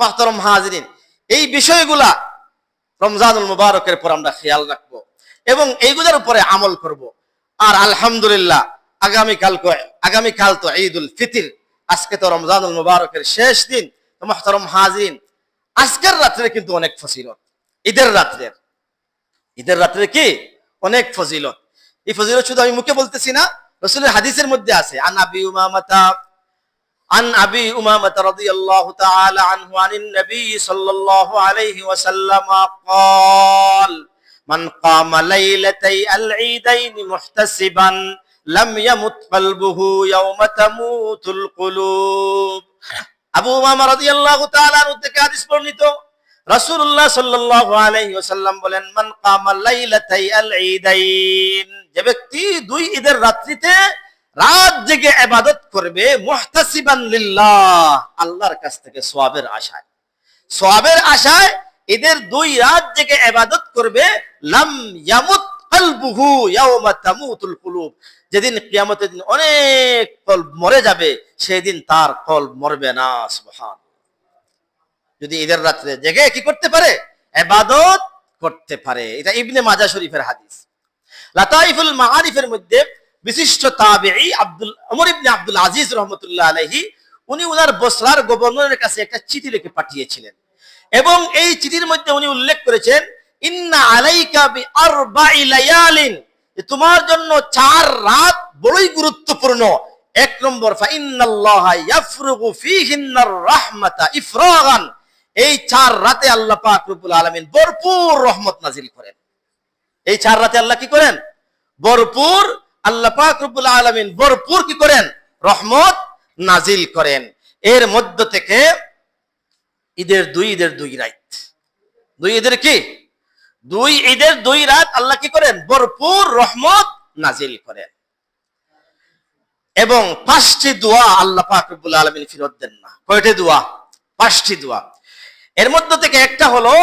মুহতারাম হাজিরিন, এই বিষয়গুলা রমজানুল মুবারকের পর আমরা খেয়াল রাখবো এবং এইগুলোর উপরে আমল করব। আর আলহামদুলিল্লাহ আগামীকাল তো ঈদুল ফিতর, আজকে তো রমজানুল মুবারকের শেষ দিন। তো মুহতারাম হাজিরিন, আজকের রাত্রে কিন্তু অনেক ফজিলত, ঈদের রাত্রে কি অনেক ফজিলত। এই ফজিলত শুধু আমি মুখে বলতেছি না, রাসূলের হাদিসের মধ্যে আছে। عن أبي أمامة رضي الله تعالى عنه عن النبي صلى الله عليه وسلم قال من قام ليلتي العيدين محتسبا لم يمت قلبه يوم تموت القلوب। আবু উমামা রাদিয়াল্লাহু তাআলা আনহু থেকে হাদিস বর্ণিত, রাসূলুল্লাহ সাল্লাল্লাহু আলাইহি ওয়াসাল্লাম বলেন, মান কামা লাইলাতাই আল ঈদাইন, যে ব্যক্তি দুই ঈদের রাত্রিতে রাত জেগে ইবাদত করবে, মুহতাসিবান লিল্লাহ, আল্লাহর কাছ থেকে সওয়াবের আশায় ঈদের দুই রাত জেগে ইবাদত করবে, লাম ইয়ামুত কলবুহু ইয়াওমা তামুতুল কুলুব, যেদিন কিয়ামতের দিন অনেক কলব মরে যাবে, সেদিন তার কলব মরবে না। সুবহানাল্লাহ। যদি ঈদের রাতে জেগে কি করতে পারে? ইবাদত করতে পারে। এটা ইবনে মাজাহ শরীফের হাদিস। লাতাইফুল মাআরিফের মধ্যে বিশিষ্ট তাবেঈ ওমর ইবনে আব্দুল আজিজ রাহমাতুল্লাহ আলাইহি, উনি ওনার বসরার গভর্নরের কাছে একটা চিঠি লিখে পাঠিয়েছিলেন এবং এই চিঠির মধ্যে উনি উল্লেখ করেছেন, ইন্না আলাইকা বিআরবা'i লায়ালিন, যে তোমার জন্য 4 রাত বড়ই গুরুত্বপূর্ণ। 1 নম্বর, ফাইন্নাল্লাহা ইয়াফরুগু ফীহিন্নার রাহমাতা ইফরাগান, এই 4 রাতে আল্লাহ পাক রব্বুল আলামিন ভরপুর রহমত নাজিল করেন। এই 4 রাতে আল্লাহ কি করেন? ভরপুর, আল্লাহ পাক রব্বুল আলামিন ভরপুর কি করেন? রহমত নাজিল করেন। এর মধ্য থেকে ঈদের দুই রাত, দুই ঈদের কি? দুই ঈদের 2 রাত আল্লাহ কি করেন? ভরপুর রহমত নাজিল করেন। এবং 5টি দোয়া আল্লাহ পাক রব্বুল আলামিন ফেরত দেন না। কয়টি দোয়া? 5টি দোয়া। এর মধ্য থেকে একটা হলো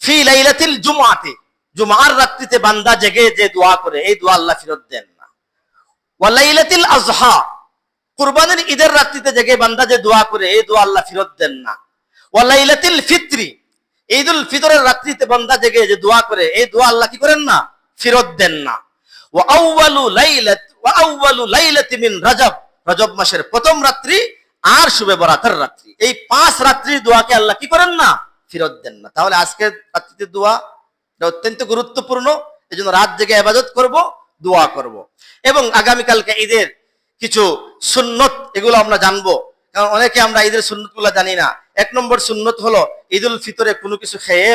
ফি লাইলাতিল জুমআতি, জুমার রাত্রিতে বান্দা জেগে যে দোয়া করে, এই দোয়া আল্লাহ ফেরত দেন না। ওয়া লাইলাতিল আযহা, কুরবানির ঈদের রাত্রিতে জেগে বান্দা যে দোয়া করে, এই দোয়া আল্লাহ ফেরত দেন না। ওয়া লাইলাতিল ফিতরি, ঈদুল ফিতরের রাত্রিতে বান্দা জেগে যে দোয়া করে, এই দোয়া আল্লাহ কি করেন না? ফেরত দেন না। ওয়া আউয়ালু লাইলাতি মিন রজব, রজব মাসের প্রথম রাত্রি আর শুবে বরাতের রাত্রি, এই 5 রাত্রির দোয়াকে আল্লাহ কি করেন না? ফেরত দেন না। তাহলে আজকের রাত্রিতে দোয়া এটা অত্যন্ত গুরুত্বপূর্ণ। এজন্য রাত জেগে ইবাদত করব, দোয়া করব। এবং আগামীকালকে ঈদের কিছু সুন্নত, এগুলো আমরা জানবো, কারণ অনেকে আমরা ঈদের সুন্নতগুলো জানি না। 1 নম্বর সুন্নত হলো ঈদুল ফিতরে কোনো কিছু খেয়ে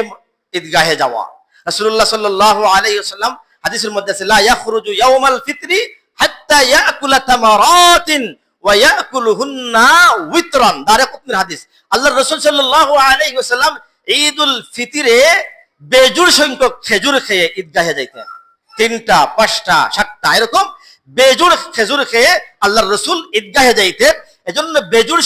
ঈদগাহে যাওয়া। রাসূলুল্লাহ সাল্লাল্লাহু আলাইহি ওয়াসাল্লাম হাদিসের মধ্যে আছে, লা ইয়াখরুজু ইয়াউমাল ফিতরি হাত্তা ইয়াকুলা তামারাতিন ওয়া ইয়াকুলুহুন্না উইতরান, দারাকুতনির হাদিস। আল্লাহর রাসূল সাল্লাল্লাহু আলাইহি ওয়াসাল্লাম ঈদুল ফিতরে বেজুড় সংখ্যক খেজুর খেয়ে ঈদগাহে যাইতেন। 3টা, 5টা, 7টা এরকম বেজুড় খেজুর খেয়ে আল্লাহর রাসূল ঈদগাহে যাইতেন। এজন্য বেজুড়